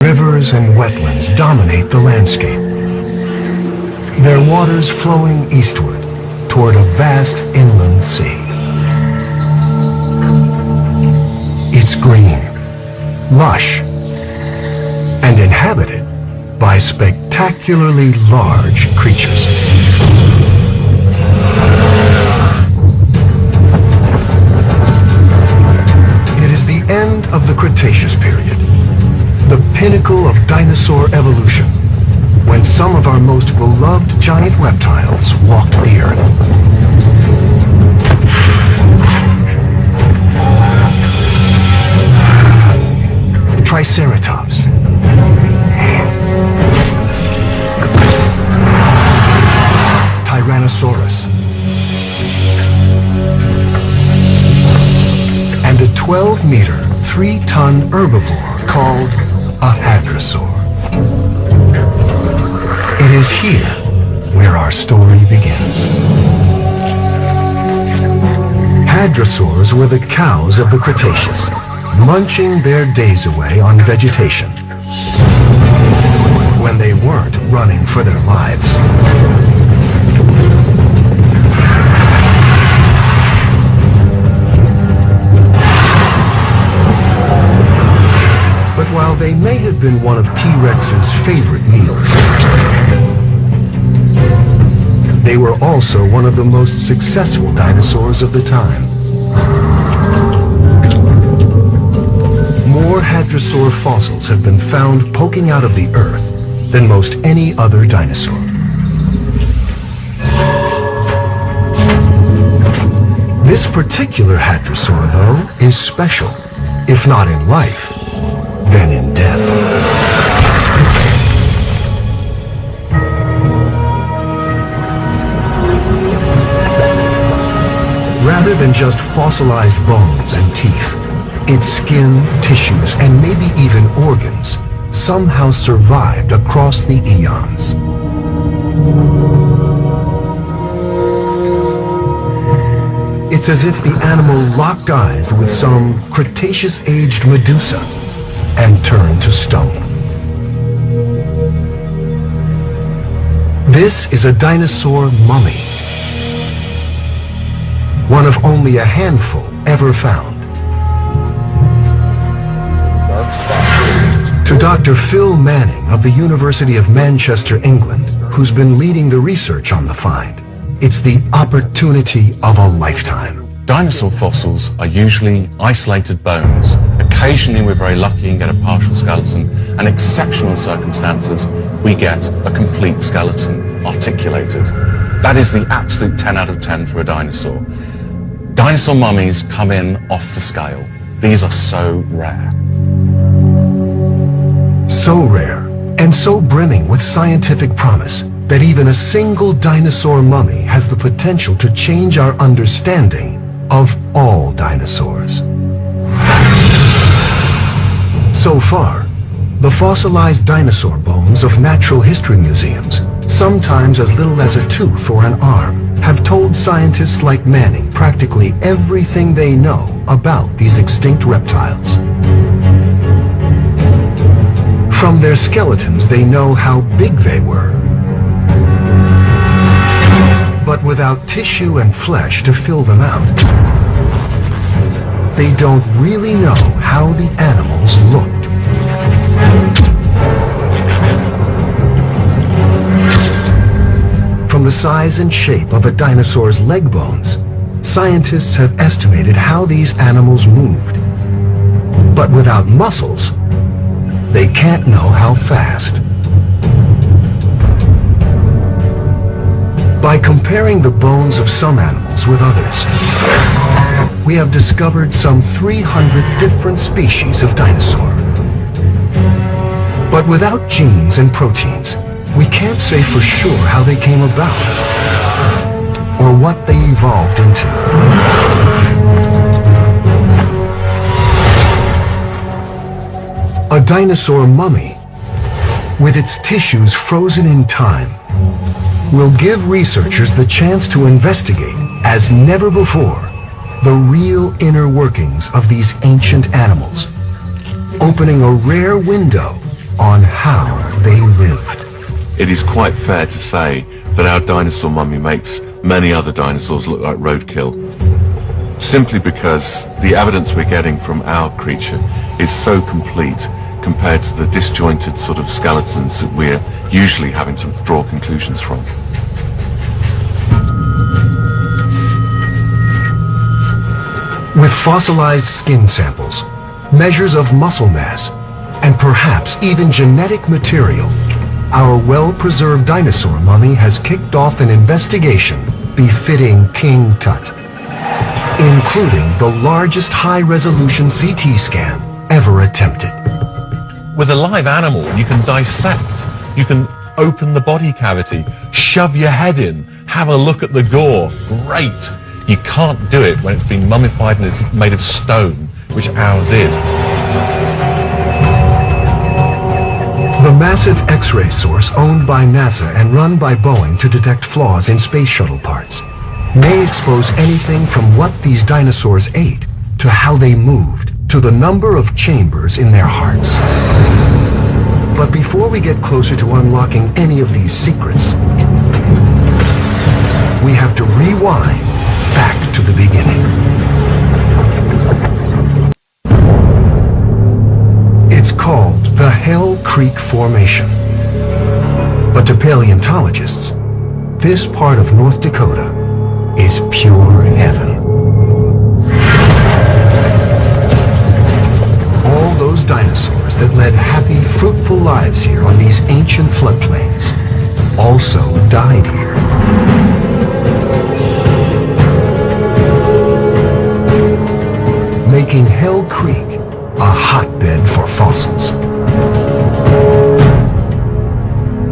Rivers and wetlands dominate the landscape, their waters flowing eastward toward a vast inland sea. It's green, lush, and inhabited by spectacularly large creatures. It is the end of the Cretaceous period, the pinnacle of dinosaur evolution, when some of our most beloved giant reptiles walked the earth. Triceratops, Tyrannosaurus, and a 12-meter, 3-ton herbivore called a hadrosaur. It is here where our story begins. Hadrosaurs were the cows of the Cretaceous, munching their days away on vegetation when they weren't running for their lives. But while they may have been one of T-Rex's favorite meals, they were also one of the most successful dinosaurs of the time. More hadrosaur fossils have been found poking out of the earth than most any other dinosaur. This particular hadrosaur, though, is special, if not in life, then in death. Rather than just fossilized bones and teeth, its skin, tissues, and maybe even organs somehow survived across the eons. It's as if the animal locked eyes with some Cretaceous-aged Medusa and turned to stone. This is a dinosaur mummy, one of only a handful ever found. To Dr. Phil Manning of the University of Manchester, England, who's been leading the research on the find, it's the opportunity of a lifetime. Dinosaur fossils are usually isolated bones. Occasionally we're very lucky and get a partial skeleton, and exceptional circumstances we get a complete skeleton articulated. That is the absolute 10 out of 10 for a dinosaur. Dinosaur mummies come in off the scale. These are so rare. So rare and so brimming with scientific promise that even a single dinosaur mummy has the potential to change our understanding of all dinosaurs. So far, the fossilized dinosaur bones of natural history museums, sometimes as little as a tooth or an arm, have told scientists like Manning practically everything they know about these extinct reptiles. From their skeletons, they know how big they were. But without tissue and flesh to fill them out, they don't really know how the animals looked. From the size and shape of a dinosaur's leg bones, scientists have estimated how these animals moved. But without muscles, they can't know how fast. By comparing the bones of some animals with others, we have discovered some 300 different species of dinosaur. But without genes and proteins, we can't say for sure how they came about or what they evolved into. A dinosaur mummy, with its tissues frozen in time, will give researchers the chance to investigate, as never before, the real inner workings of these ancient animals, opening a rare window on how they lived. It is quite fair to say that our dinosaur mummy makes many other dinosaurs look like roadkill, simply because the evidence we're getting from our creature is so complete compared to the disjointed sort of skeletons that we're usually having to draw conclusions from. With fossilized skin samples, measures of muscle mass, and perhaps even genetic material, our well-preserved dinosaur mummy has kicked off an investigation befitting King Tut, including the largest high-resolution CT scan ever attempted. With a live animal, you can dissect, you can open the body cavity, shove your head in, have a look at the gore. Great! You can't do it when it's been mummified and is made of stone, which ours is. The massive X-ray source owned by NASA and run by Boeing to detect flaws in space shuttle parts may expose anything from what these dinosaurs ate to how they moved to the number of chambers in their hearts. But before we get closer to unlocking any of these secrets, we have to rewind back to the beginning. It's called the Hell Creek Formation. But to paleontologists, this part of North Dakota is pure heaven. All those dinosaurs that led happy, fruitful lives here on these ancient floodplains also died here. Making Hell Creek a hotbed for fossils.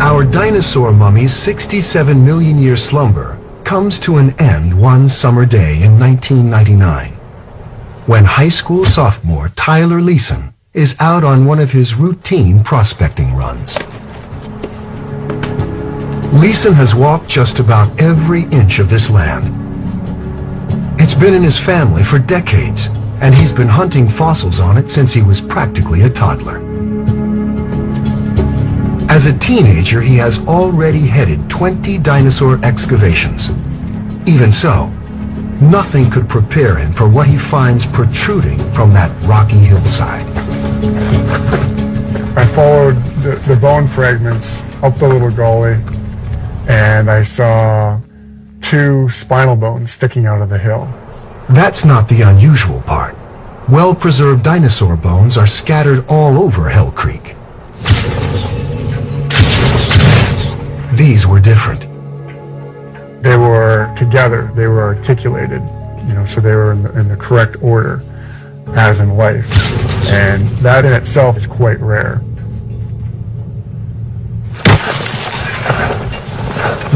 Our dinosaur mummy's 67 million year slumber comes to an end one summer day in 1999, when high school sophomore Tyler Leeson is out on one of his routine prospecting runs. Leeson has walked just about every inch of this land. It's been in his family for decades, and he's been hunting fossils on it since he was practically a toddler. As a teenager, he has already headed 20 dinosaur excavations. Even so, nothing could prepare him for what he finds protruding from that rocky hillside. I followed the bone fragments up the little gully, and I saw 2 spinal bones sticking out of the hill. That's not the unusual part. Well-preserved dinosaur bones are scattered all over Hell Creek. These were different. They were together, they were articulated, so they were in the correct order, as in life. And that in itself is quite rare.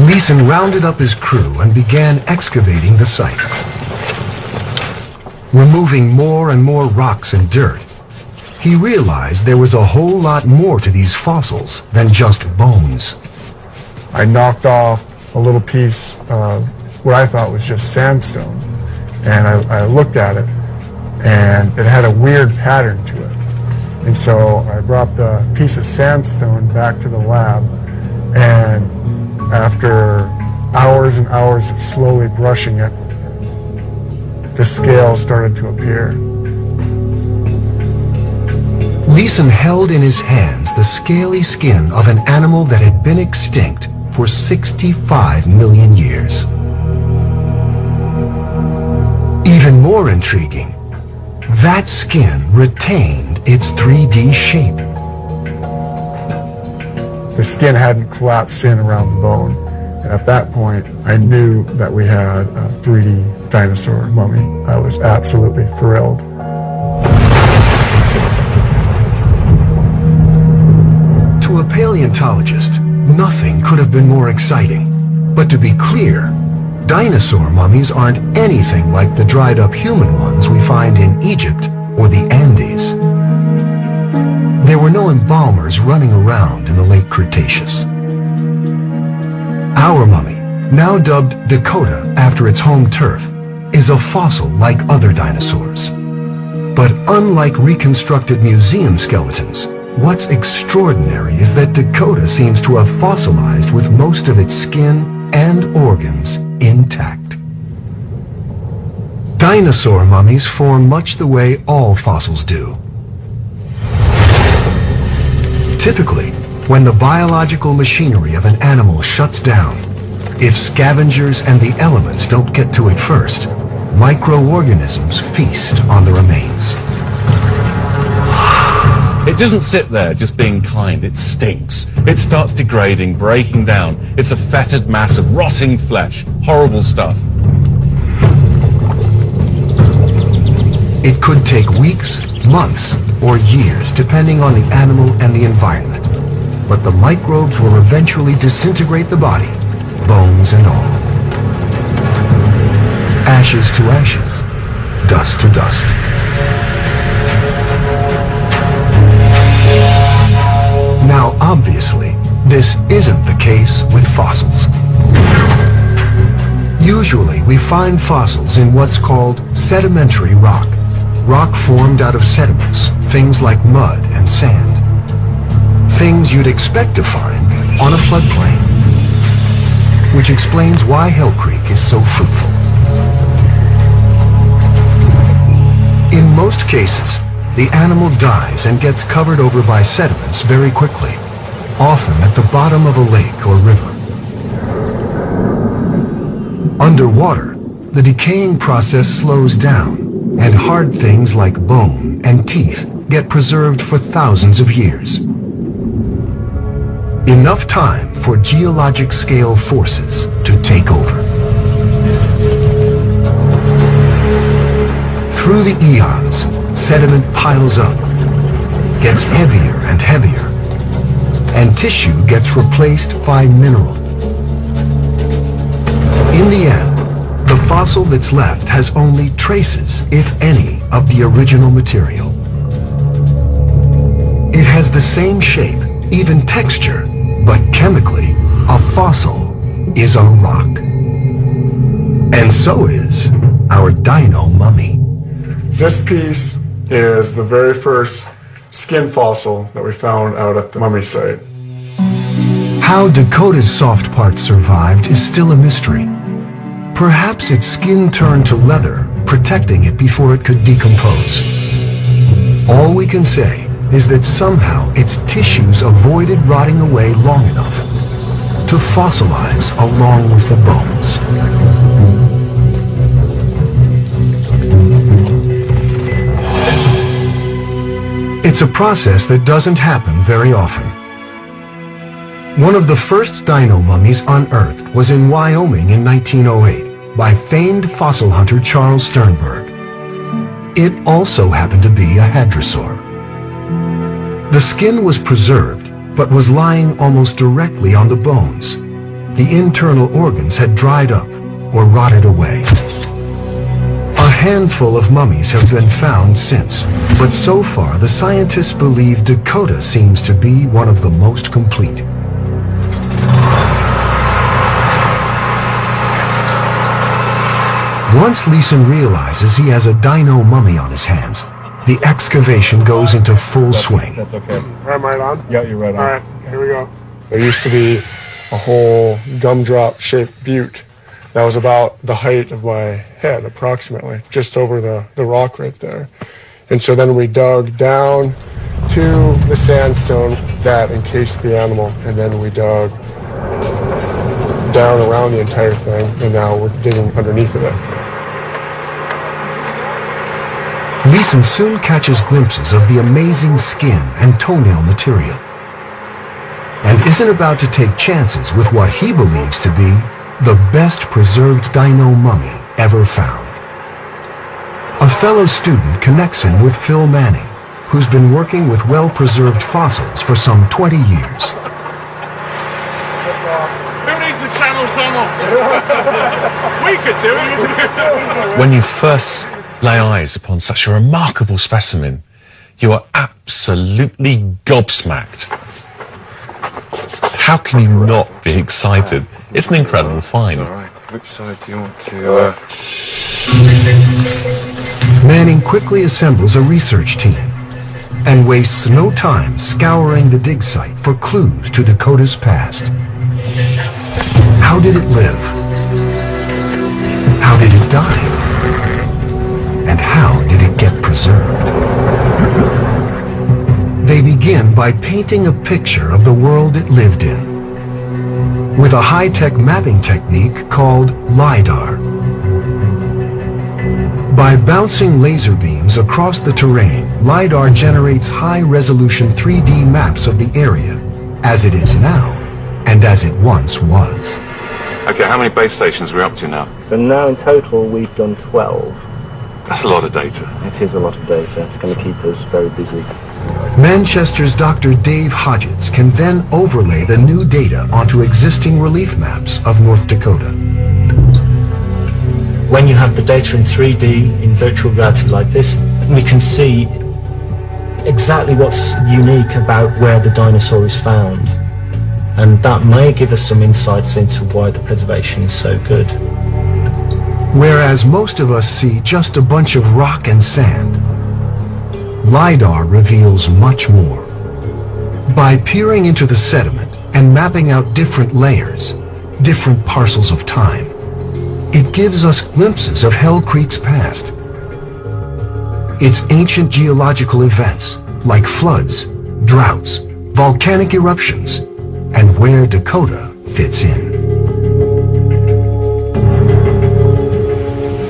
Leeson rounded up his crew and began excavating the site. Removing more and more rocks and dirt, he realized there was a whole lot more to these fossils than just bones. I knocked off a little piece of what I thought was just sandstone, and I looked at it, and it had a weird pattern to it. And so I brought the piece of sandstone back to the lab, and after hours and hours of slowly brushing it, the scales started to appear. Leeson held in his hands the scaly skin of an animal that had been extinct for 65 million years. Even more intriguing, that skin retained its 3D shape. The skin hadn't collapsed in around the bone. And at that point, I knew that we had a 3D dinosaur mummy. I was absolutely thrilled. To a paleontologist, nothing could have been more exciting. But to be clear, dinosaur mummies aren't anything like the dried-up human ones we find in Egypt or the Andes. There were no embalmers running around in the late Cretaceous. Our mummy, now dubbed Dakota after its home turf, is a fossil like other dinosaurs. But unlike reconstructed museum skeletons, What's extraordinary is that Dakota seems to have fossilized with most of its skin and organs intact. Dinosaur mummies form much the way all fossils do. Typically, when the biological machinery of an animal shuts down, if scavengers and the elements don't get to it first, microorganisms feast on the remains. It doesn't sit there just being kind, it stinks. It starts degrading, breaking down. It's a fetid mass of rotting flesh. Horrible stuff. It could take weeks, months, or years, depending on the animal and the environment. But the microbes will eventually disintegrate the body, bones and all. Ashes to ashes, dust to dust. Now, obviously, this isn't the case with fossils. Usually, we find fossils in what's called sedimentary rock. Rock formed out of sediments, things like mud and sand. Things you'd expect to find on a floodplain. Which explains why Hell Creek is so fruitful. In most cases, the animal dies and gets covered over by sediments very quickly, often at the bottom of a lake or river. Underwater, the decaying process slows down, and hard things like bone and teeth get preserved for thousands of years. Enough time for geologic scale forces to take over. Through the eons, sediment piles up, gets heavier and heavier, and tissue gets replaced by mineral. In the end, the fossil that's left has only traces, if any, of the original material. It has the same shape, even texture, but chemically, a fossil is a rock. And so is our dino mummy. This piece is the very first skin fossil that we found out at the mummy site. How Dakota's soft parts survived is still a mystery. Perhaps its skin turned to leather, protecting it before it could decompose. All we can say is that somehow its tissues avoided rotting away long enough to fossilize along with the bones. It's a process that doesn't happen very often. One of the first dino mummies unearthed was in Wyoming in 1908 by famed fossil hunter Charles Sternberg. It also happened to be a hadrosaur. The skin was preserved, but was lying almost directly on the bones. The internal organs had dried up or rotted away. A handful of mummies have been found since, but so far the scientists believe Dakota seems to be one of the most complete. Once Leeson realizes he has a dino mummy on his hands, the excavation goes into full swing. That's okay. I'm right on? Yeah, you're right on. All right, here we go. There used to be a whole gumdrop-shaped butte that was about the height of my head, approximately, just over the rock right there. And so then we dug down to the sandstone that encased the animal, and then we dug down around the entire thing, and now we're digging underneath of it. Leeson soon catches glimpses of the amazing skin and toenail material, and isn't about to take chances with what he believes to be the best preserved dino mummy ever found. A fellow student connects him with Phil Manning, who's been working with well-preserved fossils for some 20 years. Who needs the channel tunnel? We could do it. When you first lay eyes upon such a remarkable specimen, you are absolutely gobsmacked. How can you not be excited? It's an incredible find. All right. Which side do you want to... Manning quickly assembles a research team. and wastes no time scouring the dig site for clues to Dakota's past. How did it live? How did it die? And how did it get preserved? They begin by painting a picture of the world it lived in with a high-tech mapping technique called LiDAR. By bouncing laser beams across the terrain, LiDAR generates high-resolution 3D maps of the area as it is now and as it once was. Okay, how many base stations are we up to now? So now in total we've done 12. That's a lot of data. It is a lot of data. It's going to keep us very busy. Manchester's Dr. Dave Hodgetts can then overlay the new data onto existing relief maps of North Dakota. When you have the data in 3D, in virtual reality like this, we can see exactly what's unique about where the dinosaur is found. And that may give us some insights into why the preservation is so good. Whereas most of us see just a bunch of rock and sand, LiDAR reveals much more. By peering into the sediment and mapping out different layers, different parcels of time, it gives us glimpses of Hell Creek's past. Its ancient geological events, like floods, droughts, volcanic eruptions, and where Dakota fits in.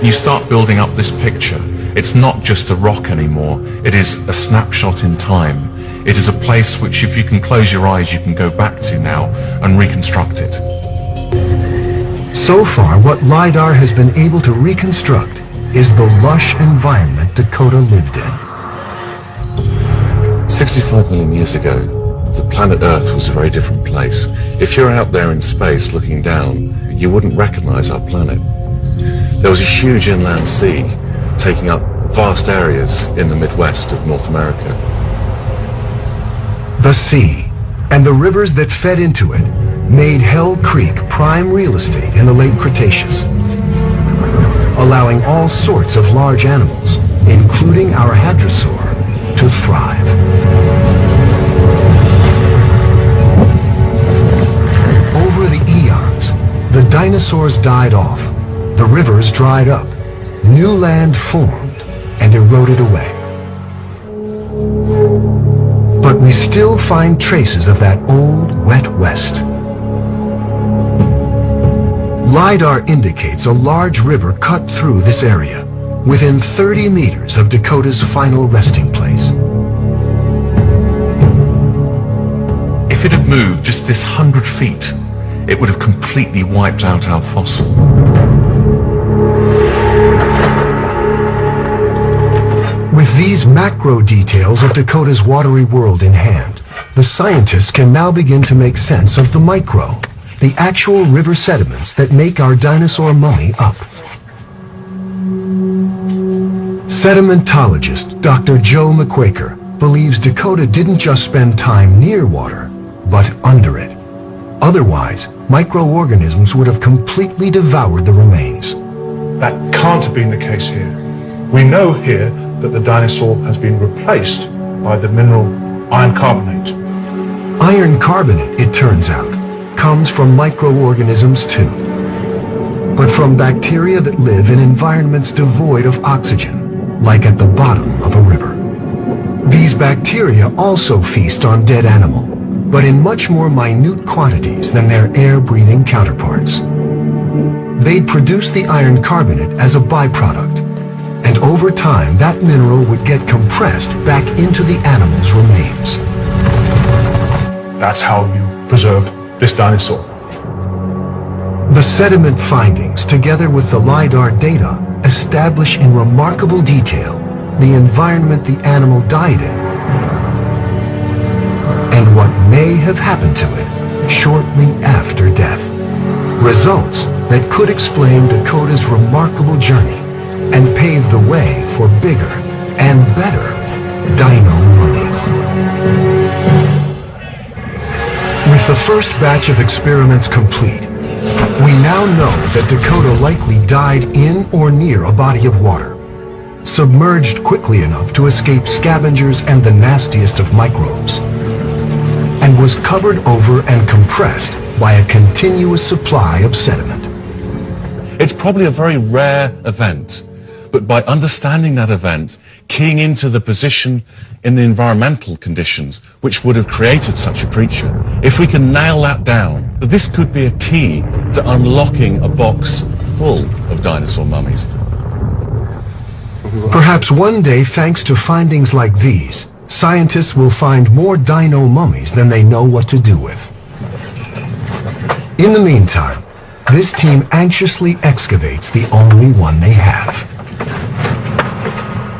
You start building up this picture. It's not just a rock anymore. It is a snapshot in time. It is a place which, if you can close your eyes, you can go back to now and reconstruct it. So far, what LiDAR has been able to reconstruct is the lush environment Dakota lived in. 65 million years ago, the planet Earth was a very different place. If you're out there in space looking down, you wouldn't recognize our planet. There was a huge inland sea taking up vast areas in the Midwest of North America. The sea and the rivers that fed into it made Hell Creek prime real estate in the late Cretaceous, allowing all sorts of large animals, including our hadrosaur, to thrive. Over the eons, the dinosaurs died off, the rivers dried up, new land formed and eroded away. But we still find traces of that old, wet west. LiDAR indicates a large river cut through this area, within 30 meters of Dakota's final resting place. If it had moved just this 100 feet, it would have completely wiped out our fossil. With these macro details of Dakota's watery world in hand, the scientists can now begin to make sense of the micro, the actual river sediments that make our dinosaur mummy up. Sedimentologist Dr. Joe McQuaker believes Dakota didn't just spend time near water, but under it. Otherwise, microorganisms would have completely devoured the remains. That can't have been the case here. We know here that the dinosaur has been replaced by the mineral iron carbonate. Iron carbonate, it turns out, comes from microorganisms too, but from bacteria that live in environments devoid of oxygen, like at the bottom of a river. These bacteria also feast on dead animal, but in much more minute quantities than their air-breathing counterparts. They'd produce the iron carbonate as a byproduct, and over time that mineral would get compressed back into the animal's remains. That's how you preserve this dinosaur. The sediment findings, together with the LiDAR data, establish in remarkable detail the environment the animal died in and what may have happened to it shortly after death. Results that could explain Dakota's remarkable journey and pave the way for bigger and better dino mummies. With the first batch of experiments complete, we now know that Dakota likely died in or near a body of water, submerged quickly enough to escape scavengers and the nastiest of microbes, and was covered over and compressed by a continuous supply of sediment. It's probably a very rare event, but by understanding that event, keying into the position in the environmental conditions which would have created such a creature, if we can nail that down, this could be a key to unlocking a box full of dinosaur mummies. Perhaps one day, thanks to findings like these, scientists will find more dino mummies than they know what to do with. In the meantime, this team anxiously excavates the only one they have.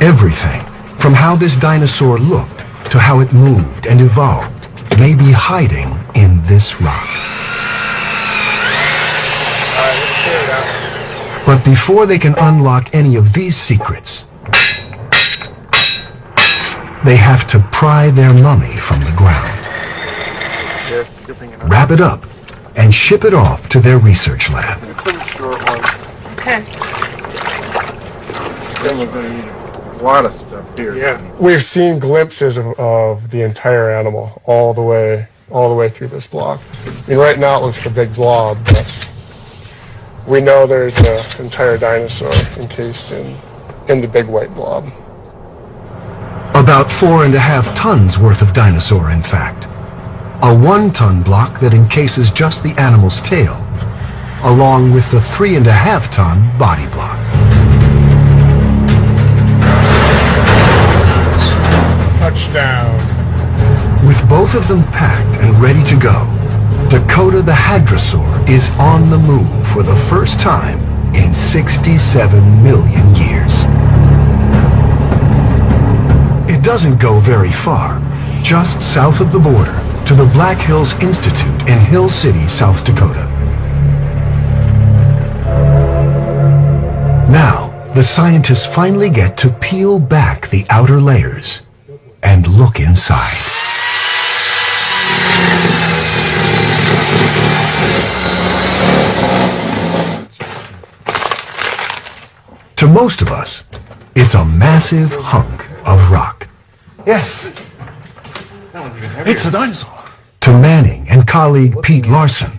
Everything, from how this dinosaur looked to how it moved and evolved, may be hiding in this rock. But before they can unlock any of these secrets, they have to pry their mummy from the ground, wrap it up, and ship it off to their research lab. Okay. A lot of stuff here. Yeah, we've seen glimpses of the entire animal all the way through this block. I mean, right now it looks like a big blob, but we know there's an entire dinosaur encased in the big white blob. About 4.5 tons worth of dinosaur, in fact. A 1-ton block that encases just the animal's tail, along with the 3.5-ton body block. Touchdown. With both of them packed and ready to go, Dakota the Hadrosaur is on the move for the first time in 67 million years. It doesn't go very far, just south of the border to the Black Hills Institute in Hill City, South Dakota. Now, the scientists finally get to peel back the outer layers and look inside. To most of us, it's a massive hunk of rock. Yes, it's a dinosaur. To Manning and colleague Pete Larson,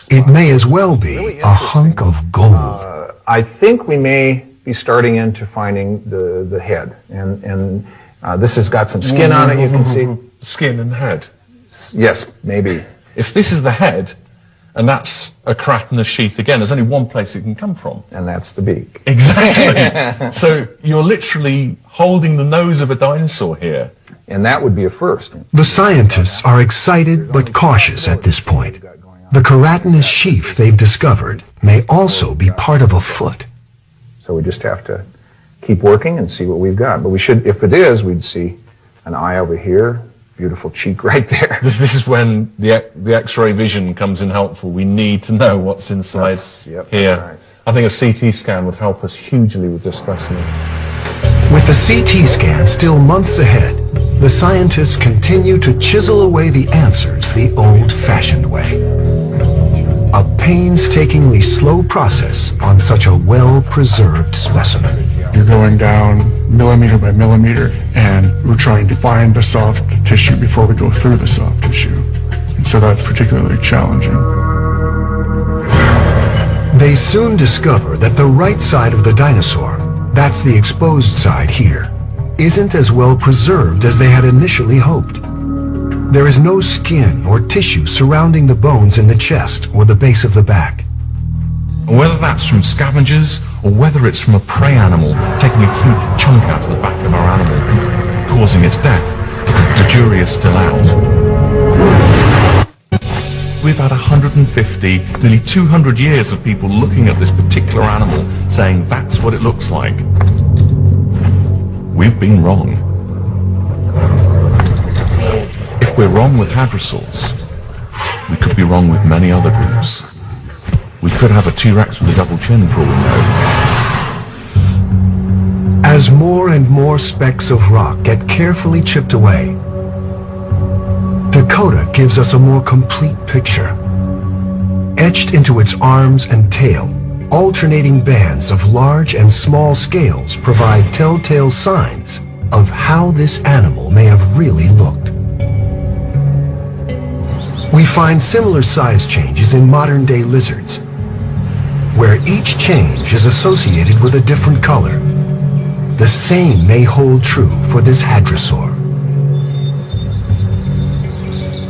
it may as well be a hunk of gold. I think we may be starting into finding the head, and this has got some skin on it. You can see Skin and head. Yes, maybe. If this is the head, and that's a keratinous sheath again, there's only one place it can come from. And that's the beak. Exactly. So you're literally holding the nose of a dinosaur here. And that would be a first. The scientists are excited but cautious at this point. The keratinous sheath they've discovered may also be part of a foot. So we just have to keep working and see what we've got. But we should, if it is, we'd see an eye over here, beautiful cheek right there. This is when the X-ray vision comes in helpful. We need to know what's inside here. Right. I think a CT scan would help us hugely with this specimen. With the CT scan still months ahead, the scientists continue to chisel away the answers the old-fashioned way. A painstakingly slow process on such a well-preserved specimen. You're going down millimeter by millimeter, and we're trying to find the soft tissue before we go through the soft tissue. And so that's particularly challenging. They soon discover that the right side of the dinosaur, that's the exposed side here, isn't as well preserved as they had initially hoped. There is no skin or tissue surrounding the bones in the chest or the base of the back. Whether that's from scavengers or whether it's from a prey animal taking a huge chunk out of the back of our animal, causing its death, the jury is still out. We've had 150, nearly 200 years of people looking at this particular animal saying that's what it looks like. We've been wrong. If we're wrong with hadrosaurs, we could be wrong with many other groups. We could have a T-Rex with a double chin for all we know. As more and more specks of rock get carefully chipped away, Dakota gives us a more complete picture. Etched into its arms and tail alternating bands of large and small scales provide telltale signs of how this animal may have really looked. We find similar size changes in modern-day lizards, where each change is associated with a different color. The same may hold true for this hadrosaur.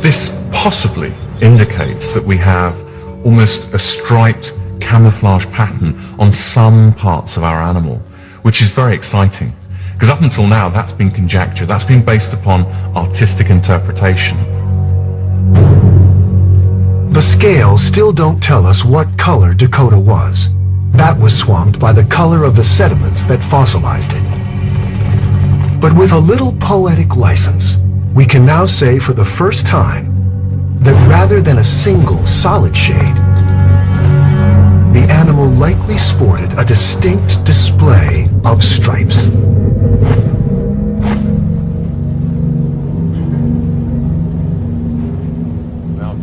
This possibly indicates that we have almost a striped camouflage pattern on some parts of our animal, which is very exciting. Because up until now, that's been conjecture, that's been based upon artistic interpretation. The scales still don't tell us what color Dakota was. That was swamped by the color of the sediments that fossilized it. But with a little poetic license, we can now say for the first time that rather than a single solid shade, the animal likely sported a distinct display of stripes.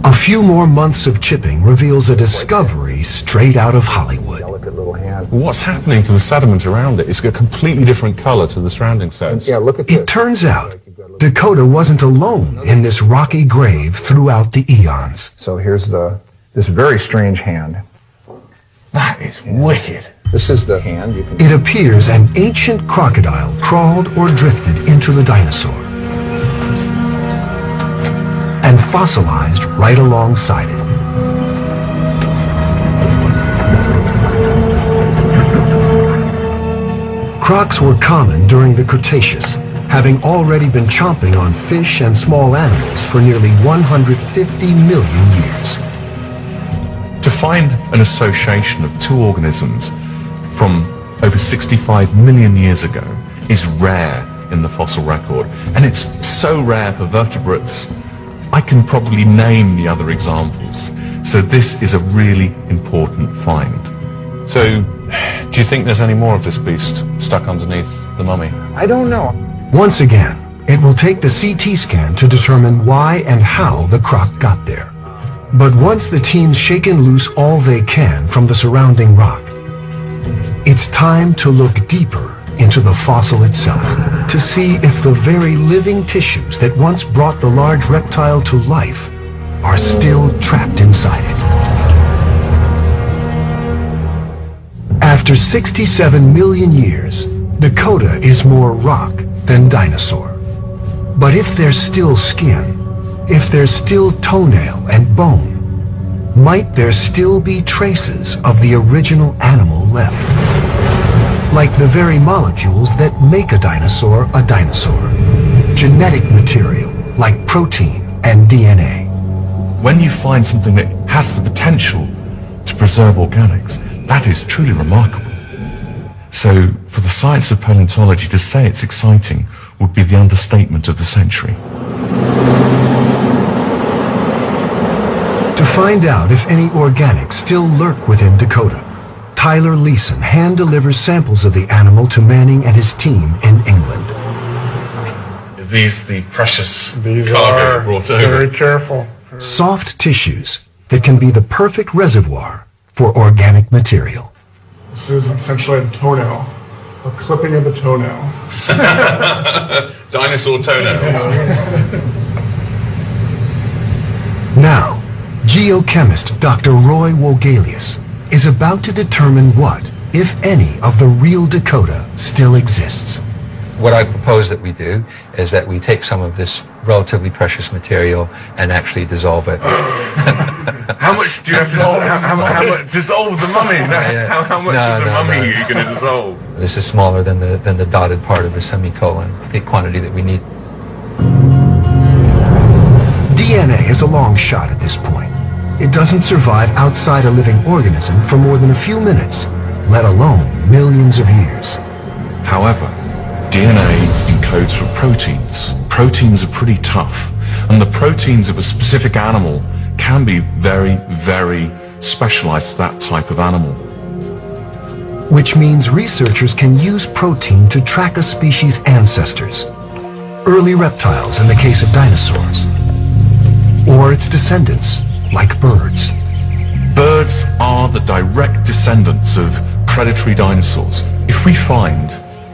A few more months of chipping reveals a discovery straight out of Hollywood. Delicate little hand. What's happening to the sediment around it? It's a completely different color to the surrounding sediments. Yeah, look at this. It turns out Dakota wasn't alone in this rocky grave throughout the eons. So here's this very strange hand. That is wicked. This is the hand. You can It appears an ancient crocodile crawled or drifted into the dinosaur and fossilized right alongside it. Crocs were common during the Cretaceous, having already been chomping on fish and small animals for nearly 150 million years. To find an association of two organisms from over 65 million years ago is rare in the fossil record, and it's so rare for vertebrates, I can probably name the other examples. So this is a really important find. So, do you think there's any more of this beast stuck underneath the mummy? I don't know. Once again, it will take the CT scan to determine why and how the croc got there. But once the team's shaken loose all they can from the surrounding rock, it's time to look deeper into the fossil itself to see if the very living tissues that once brought the large reptile to life are still trapped inside it. After 67 million years, Dakota is more rock than dinosaur. But if there's still skin, if there's still toenail and bone, might there still be traces of the original animal left? Like the very molecules that make a dinosaur, genetic material like protein and DNA. When you find something that has the potential to preserve organics, that is truly remarkable. So for the science of paleontology to say it's exciting would be the understatement of the century. To find out if any organics still lurk within Dakota, Tyler Leeson hand-delivers samples of the animal to Manning and his team in England. Are these the precious These cargo are brought over? very careful. Soft tissues that can be the perfect reservoir for organic material. This is essentially a toenail, a clipping of a toenail. Dinosaur toenails. Now, geochemist Dr. Roy Wogelius is about to determine what, if any, of the real Dakota still exists. What I propose that we do is that we take some of this relatively precious material and actually dissolve it. How much do you have to dissolve? How much dissolve the mummy? How much of the mummy are you going to dissolve? This is smaller than the dotted part of the semicolon, the quantity that we need. DNA is a long shot at this point. It doesn't survive outside a living organism for more than a few minutes, let alone millions of years. However, DNA encodes for proteins. Proteins are pretty tough, and the proteins of a specific animal can be very, very specialized to that type of animal. Which means researchers can use protein to track a species' ancestors, early reptiles in the case of dinosaurs, or its descendants, like birds. Birds birds are the direct descendants of predatory dinosaurs. If we find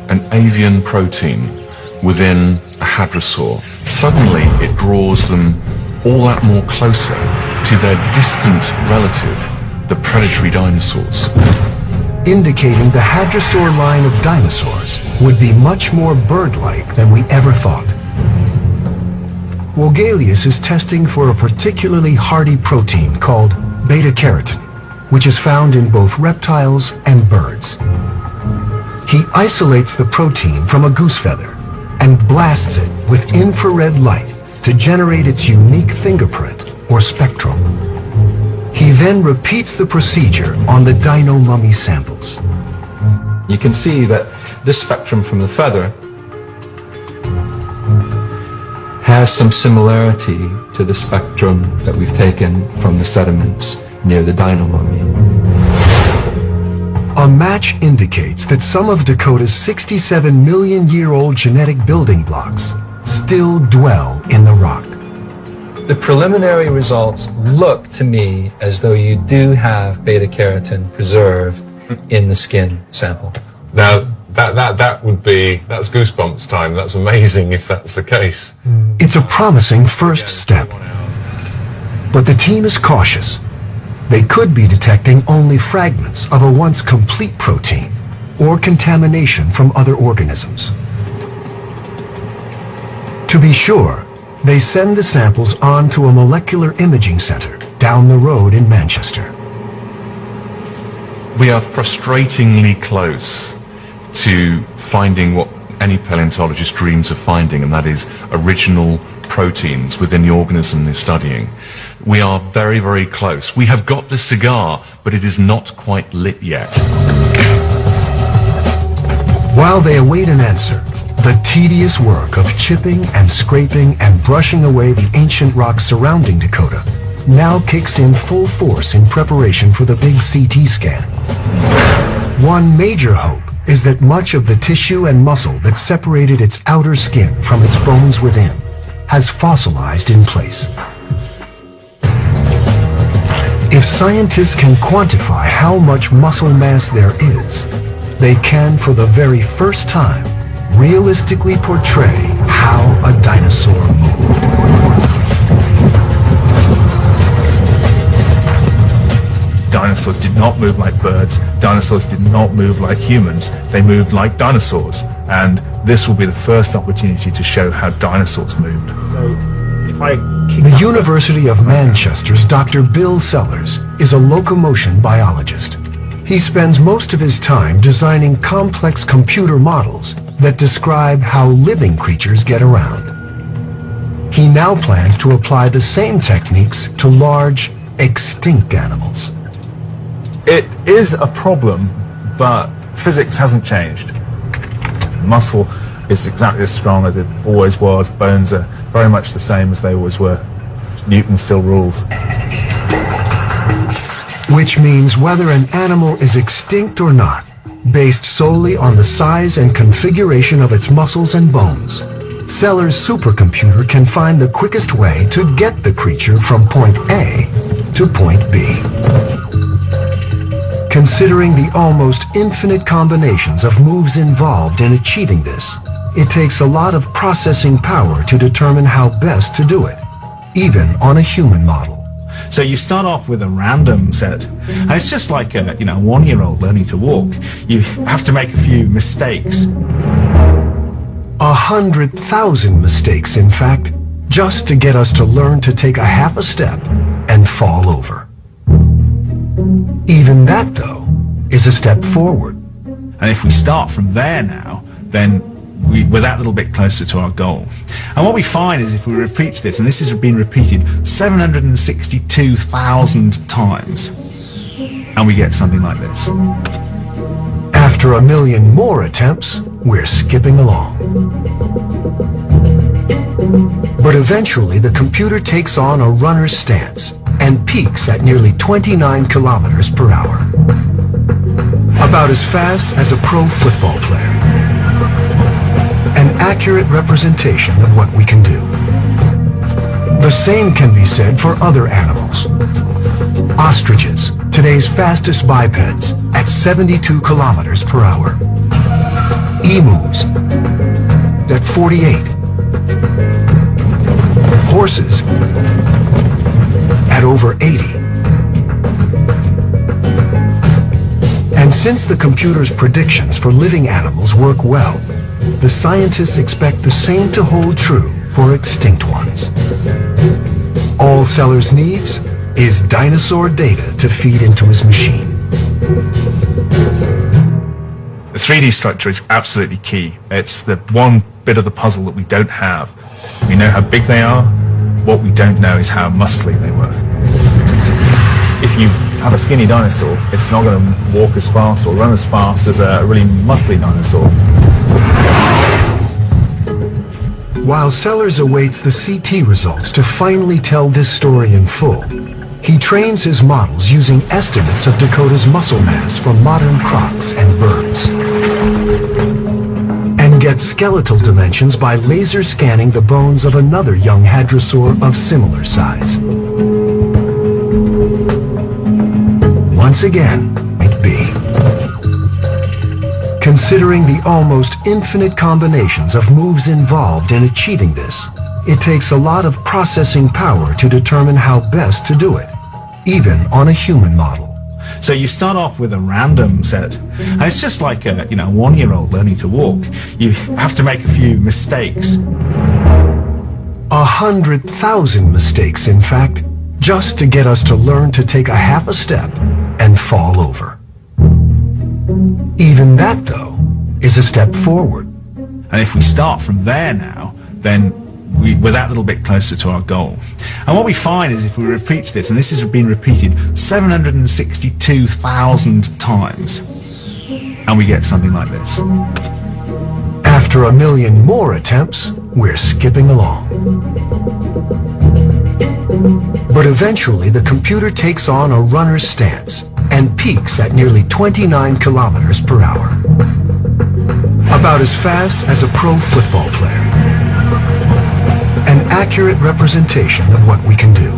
an avian protein within a hadrosaur, suddenly it draws them all that more closer to their distant relative, the predatory dinosaurs. Indicating the hadrosaur line of dinosaurs would be much more bird-like than we ever thought. Vogelius is testing for a particularly hardy protein called beta-carotene, which is found in both reptiles and birds. He isolates the protein from a goose feather and blasts it with infrared light to generate its unique fingerprint or spectrum. He then repeats the procedure on the dino mummy samples. You can see that this spectrum from the feather has some similarity to the spectrum that we've taken from the sediments near the dino mummy. A match indicates that some of Dakota's 67-million-year-old genetic building blocks still dwell in the rock. The preliminary results look to me as though you do have beta-carotene preserved in the skin sample. Now, that's goosebumps time. That's amazing if that's the case. It's a promising first step. But the team is cautious. They could be detecting only fragments of a once complete protein or contamination from other organisms. To be sure, they send the samples on to a molecular imaging center down the road in Manchester. We are frustratingly close to finding what any paleontologist dreams of finding, and that is original proteins within the organism they're studying. We are very, very close. We have got the cigar, but it is not quite lit yet. While they await an answer, the tedious work of chipping and scraping and brushing away the ancient rocks surrounding Dakota now kicks in full force in preparation for the big CT scan. One major hope is that much of the tissue and muscle that separated its outer skin from its bones within has fossilized in place. If scientists can quantify how much muscle mass there is, they can, for the very first time, realistically portray how a dinosaur moved. Dinosaurs did not move like birds. Dinosaurs did not move like humans. They moved like dinosaurs. And this will be the first opportunity to show how dinosaurs moved. So, if I The University of Manchester's Dr. Bill Sellers is a locomotion biologist. He spends most of his time designing complex computer models that describe how living creatures get around. He now plans to apply the same techniques to large, extinct animals. It is a problem, but physics hasn't changed. Muscle is exactly as strong as it always was. Bones are very much the same as they always were. Newton still rules. Which means whether an animal is extinct or not, based solely on the size and configuration of its muscles and bones, Sellers' supercomputer can find the quickest way to get the creature from point A to point B. Considering the almost infinite combinations of moves involved in achieving this, it takes a lot of processing power to determine how best to do it, even on a human model. So you start off with a random set, and it's just like a one-year-old learning to walk. You have to make a few mistakes. 100,000 mistakes, in fact, just to get us to learn to take a half a step and fall over. Even that, though, is a step forward. And if we start from there now, then we're that little bit closer to our goal. And what we find is if we repeat this, and this has been repeated 762,000 times, and we get something like this. After a million more attempts, we're skipping along. But eventually the computer takes on a runner's stance and peaks at nearly 29 kilometers per hour. About as fast as a pro football player. An accurate representation of what we can do. The same can be said for other animals. Ostriches, today's fastest bipeds at 72 kilometers per hour. Emus at 48. Horses at over 80. And since the computer's predictions for living animals work well, the scientists expect the same to hold true for extinct ones. All Sellers needs is dinosaur data to feed into his machine. The 3D structure is absolutely key. It's the one bit of the puzzle that we don't have. We know how big they are. What we don't know is how muscly they were. If you have a skinny dinosaur, it's not going to walk as fast or run as fast as a really muscly dinosaur. While Sellers awaits the CT results to finally tell this story in full, he trains his models using estimates of Dakota's muscle mass from modern crocs and birds, and gets skeletal dimensions by laser scanning the bones of another young hadrosaur of similar size. Once again, it be. Considering the almost infinite combinations of moves involved in achieving this, it takes a lot of processing power to determine how best to do it, even on a human model. So you start off with a random set, and it's just like a 1-year-old learning to walk. You have to make a few mistakes. 100,000 mistakes, in fact, just to get us to learn to take a half a step and fall over. Even that, though, is a step forward. And if we start from there now, then we're that little bit closer to our goal. And what we find is if we repeat this, and this has been repeated 762,000 times, and we get something like this. After a million more attempts, we're skipping along. But eventually the computer takes on a runner's stance and peaks at nearly 29 kilometers per hour. About as fast as a pro football player. An accurate representation of what we can do.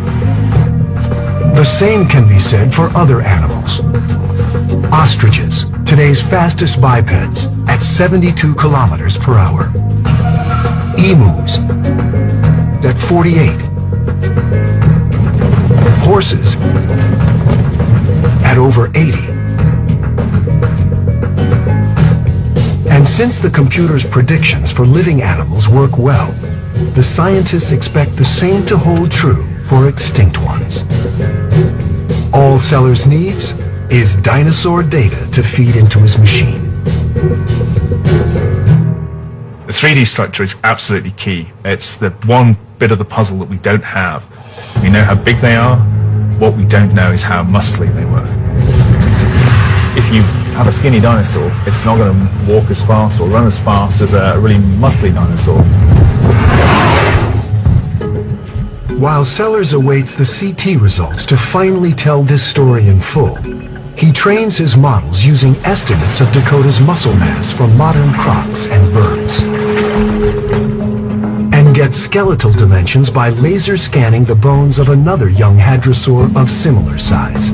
The same can be said for other animals. Ostriches, today's fastest bipeds, at 72 kilometers per hour. Emus, at 48. Horses, at over 80. And since the computer's predictions for living animals work well, the scientists expect the same to hold true for extinct ones. All Sellers needs is dinosaur data to feed into his machine. The 3D structure is absolutely key. It's the one bit of the puzzle that we don't have. We know how big they are. What we don't know is how muscly they were. If you have a skinny dinosaur, it's not going to walk as fast or run as fast as a really muscly dinosaur. While Sellers awaits the CT results to finally tell this story in full, he trains his models using estimates of Dakota's muscle mass from modern crocs and birds, and gets skeletal dimensions by laser scanning the bones of another young hadrosaur of similar size.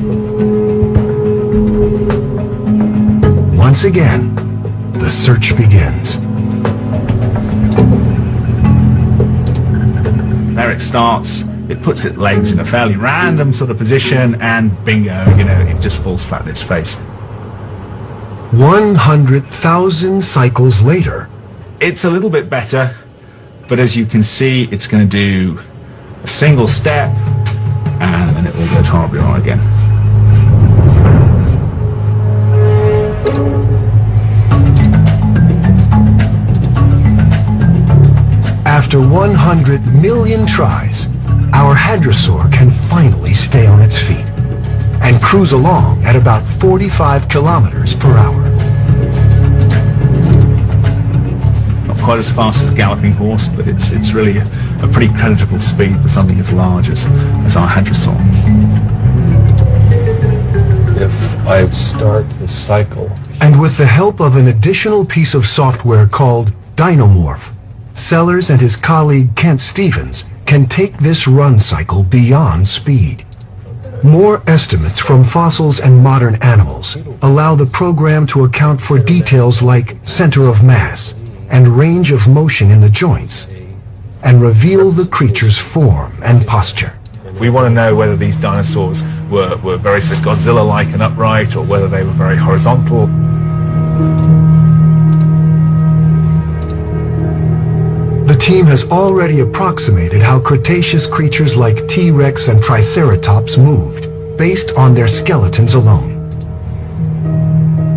Once again, the search begins. There it starts. It puts its legs in a fairly random sort of position, and bingo, it just falls flat on its face. 100,000 cycles later, It's a little bit better, but as you can see, it's going to do a single step, and then it all goes horribly wrong again. after 100 million tries, our hadrosaur can finally stay on its feet and cruise along at about 45 kilometers per hour. Not quite as fast as a galloping horse, but it's really a pretty creditable speed for something as large as our hadrosaur. If I start the cycle. And with the help of an additional piece of software called Dynamorph, Sellers and his colleague Kent Stevens can take this run cycle beyond speed. More estimates from fossils and modern animals allow the program to account for details like center of mass and range of motion in the joints, and reveal the creature's form and posture. We want to know whether these dinosaurs were very sort of Godzilla-like and upright, or whether they were very horizontal. The team has already approximated how Cretaceous creatures like T-Rex and Triceratops moved, based on their skeletons alone.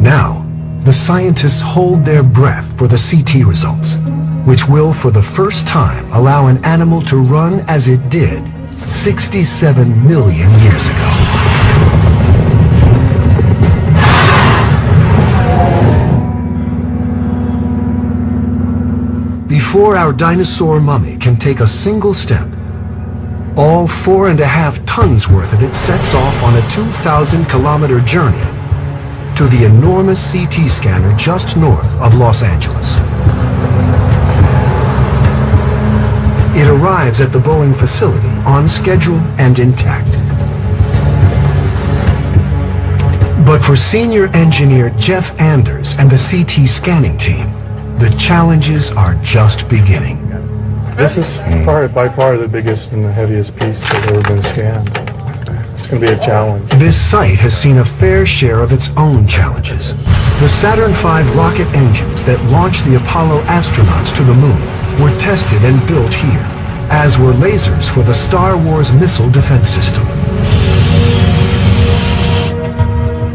Now, the scientists hold their breath for the CT results, which will for the first time allow an animal to run as it did 67 million years ago. Before our dinosaur mummy can take a single step, all 4.5 tons worth of it sets off on a 2,000-kilometer journey to the enormous CT scanner just north of Los Angeles. It arrives at the Boeing facility on schedule and intact. But for senior engineer Jeff Anders and the CT scanning team, the challenges are just beginning. This is by far the biggest and the heaviest piece that's ever been scanned. It's going to be a challenge. This site has seen a fair share of its own challenges. The Saturn V rocket engines that launched the Apollo astronauts to the moon were tested and built here, as were lasers for the Star Wars missile defense system.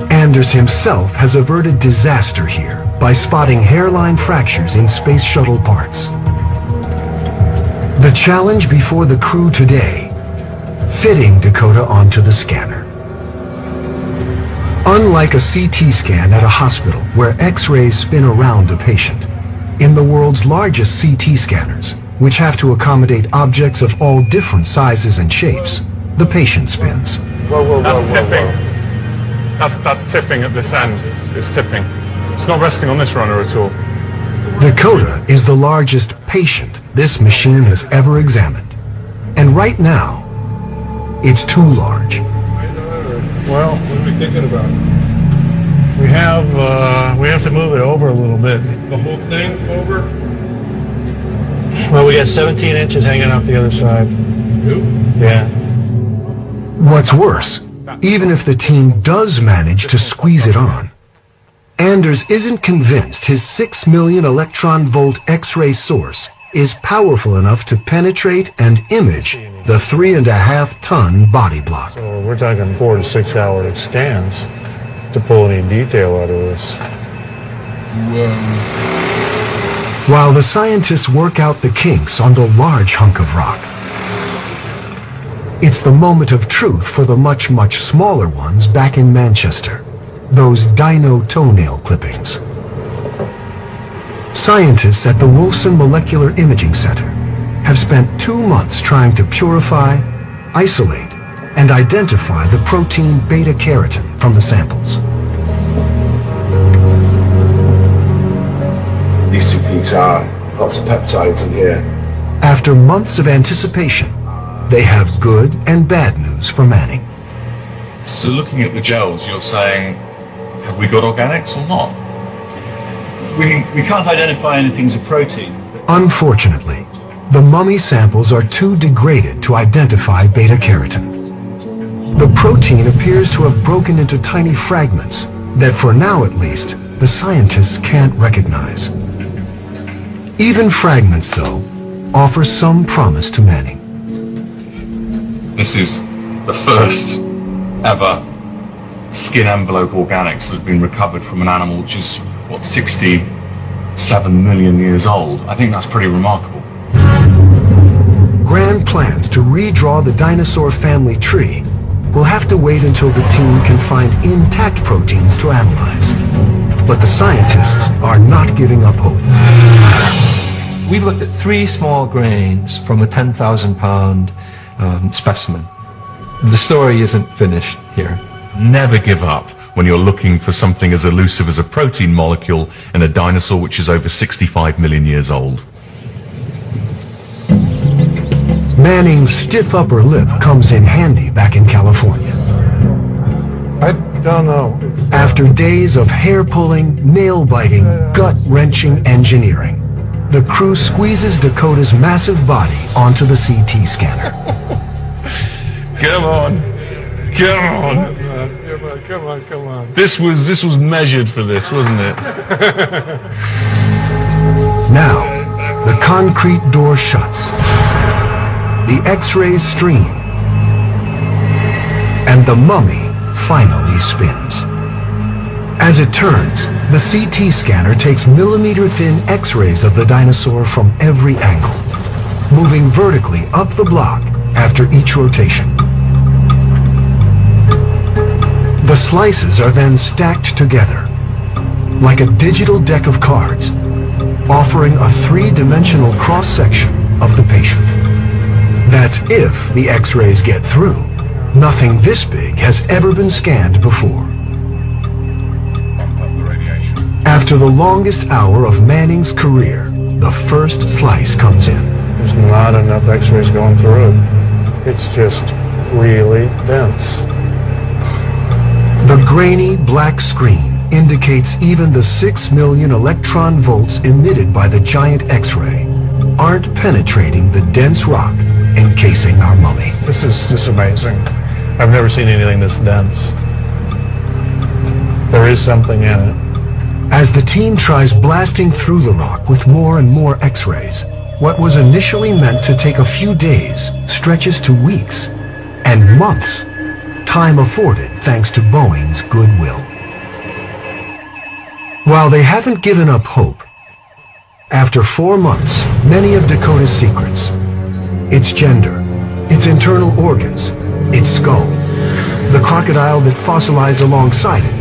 Anders himself has averted disaster here by spotting hairline fractures in space shuttle parts. The challenge before the crew today: fitting Dakota onto the scanner. Unlike a CT scan at a hospital where X-rays spin around a patient, in the world's largest CT scanners, which have to accommodate objects of all different sizes and shapes, the patient spins. That's tipping. That's tipping at this end. It's tipping. It's not resting on this runner at all. Dakota is the largest patient this machine has ever examined. And right now, it's too large. Well, what are we thinking about? We have to move it over a little bit. The whole thing over? Well, we got 17 inches hanging off the other side. Yeah. What's worse, even if the team does manage to squeeze it on, Anders isn't convinced his 6 million electron-volt X-ray source is powerful enough to penetrate and image the 3.5-ton body block. So we're talking 4 to 6 hour scans to pull any detail out of this. While the scientists work out the kinks on the large hunk of rock, it's the moment of truth for the much, much smaller ones back in Manchester. Those dino toenail clippings. Scientists at the Wolfson Molecular Imaging Center have spent 2 months trying to purify, isolate, and identify the protein beta-carotene from the samples. These two peaks are lots of peptides in here. After months of anticipation, they have good and bad news for Manning. So looking at the gels, you're saying, have we got organics or not? We can't identify anything as a protein. Unfortunately, the mummy samples are too degraded to identify beta-carotene. The protein appears to have broken into tiny fragments that, for now at least, the scientists can't recognize. Even fragments, though, offer some promise to Manning. This is the first ever skin envelope organics that have been recovered from an animal which is, what, 67 million years old. I think that's pretty remarkable. Grand plans to redraw the dinosaur family tree will have to wait until the team can find intact proteins to analyze. But the scientists are not giving up hope. We've looked at 3 small grains from a 10,000-pound specimen. The story isn't finished here. Never give up when you're looking for something as elusive as a protein molecule in a dinosaur which is over 65 million years old. Manning's stiff upper lip comes in handy back in California. I don't know. After days of hair-pulling, nail-biting, gut-wrenching engineering, the crew squeezes Dakota's massive body onto the CT scanner. Come on. Come on. Come on, come on. This was measured for this, wasn't it? Now, the concrete door shuts. The X-rays stream. And the mummy finally spins. As it turns, the CT scanner takes millimeter-thin X-rays of the dinosaur from every angle, moving vertically up the block after each rotation. The slices are then stacked together, like a digital deck of cards, offering a three-dimensional cross-section of the patient. That's if the X-rays get through. Nothing this big has ever been scanned before. After the longest hour of Manning's career, the first slice comes in. There's not enough X-rays going through it. It's just really dense. The grainy black screen indicates even the 6 million electron volts emitted by the giant X-ray aren't penetrating the dense rock encasing our mummy. This is just amazing. I've never seen anything this dense. There is something in it. As the team tries blasting through the rock with more and more X-rays, what was initially meant to take a few days stretches to weeks and months, time afforded thanks to Boeing's goodwill. While they haven't given up hope, after 4 months, many of Dakota's secrets, its gender, its internal organs, its skull, the crocodile that fossilized alongside it,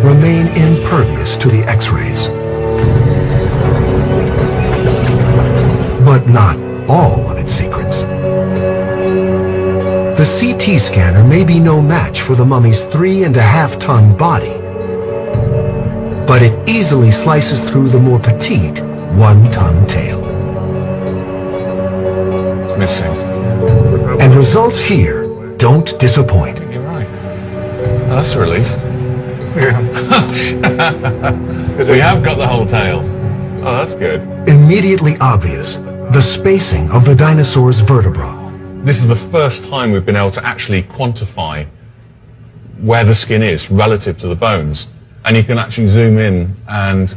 remain impervious to the X-rays. But not all of its secrets. The CT scanner may be no match for the mummy's 3.5-ton body, but it easily slices through the more petite 1-ton tail. It's missing. And results here don't disappoint. You're right. Oh, that's a relief. Yeah. We have got the whole tail. Oh, that's good. Immediately obvious, the spacing of the dinosaur's vertebra. This is the first time we've been able to actually quantify where the skin is relative to the bones. And you can actually zoom in and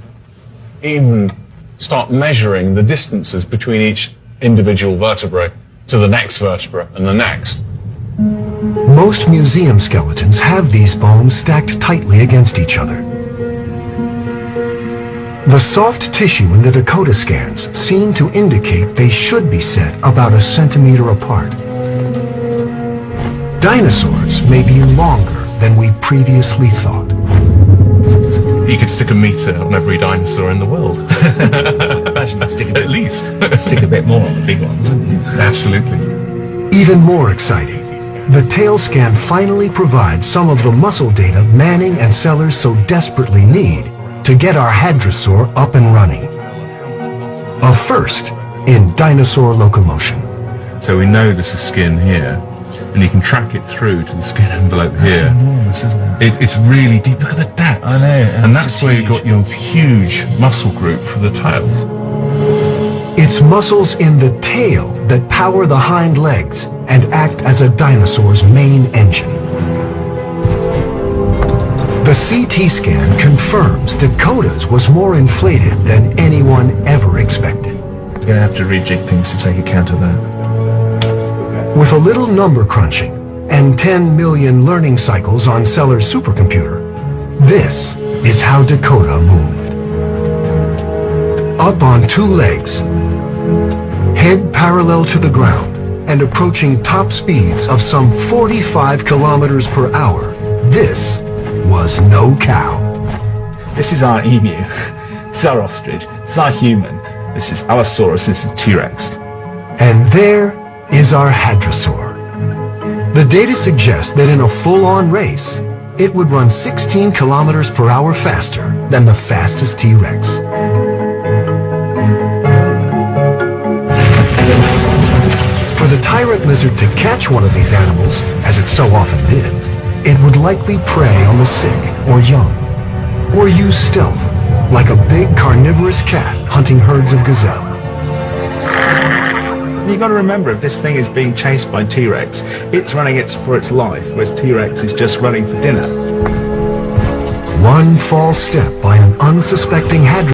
even start measuring the distances between each individual vertebrae to the next vertebra and the next. Most museum skeletons have these bones stacked tightly against each other. The soft tissue in the Dakota scans seem to indicate they should be set about 1 centimeter apart. Dinosaurs may be longer than we previously thought. You could stick a meter on every dinosaur in the world. Imagine stick At least. stick a bit more on the big ones. Absolutely. Even more exciting, the tail scan finally provides some of the muscle data Manning and Sellers so desperately need to get our hadrosaur up and running. A first in dinosaur locomotion. So we know there's a skin here, and you can track it through to the skin envelope here. That's enormous, isn't it? It's really deep. Look at the depth. I know. And that's where you've got your huge muscle group for the tails. It's muscles in the tail that power the hind legs and act as a dinosaur's main engine. The CT scan confirms Dakota's was more inflated than anyone ever expected. We're going to have to rejig things to take account of that. With a little number crunching and 10 million learning cycles on Sellers' supercomputer, this is how Dakota moved. Up on 2 legs, head parallel to the ground, and approaching top speeds of some 45 kilometers per hour, this was no cow. This is our emu. This is our ostrich. This is our human. This is Allosaurus. This is T-Rex. And there is our hadrosaur. The data suggests that in a full-on race, it would run 16 kilometers per hour faster than the fastest T-Rex. For the tyrant lizard to catch one of these animals, as it so often did, it would likely prey on the sick or young, or use stealth, like a big carnivorous cat hunting herds of gazelle. You got to remember, if this thing is being chased by T-Rex, it's running for its life, whereas T-Rex is just running for dinner. One false step by an unsuspecting hadron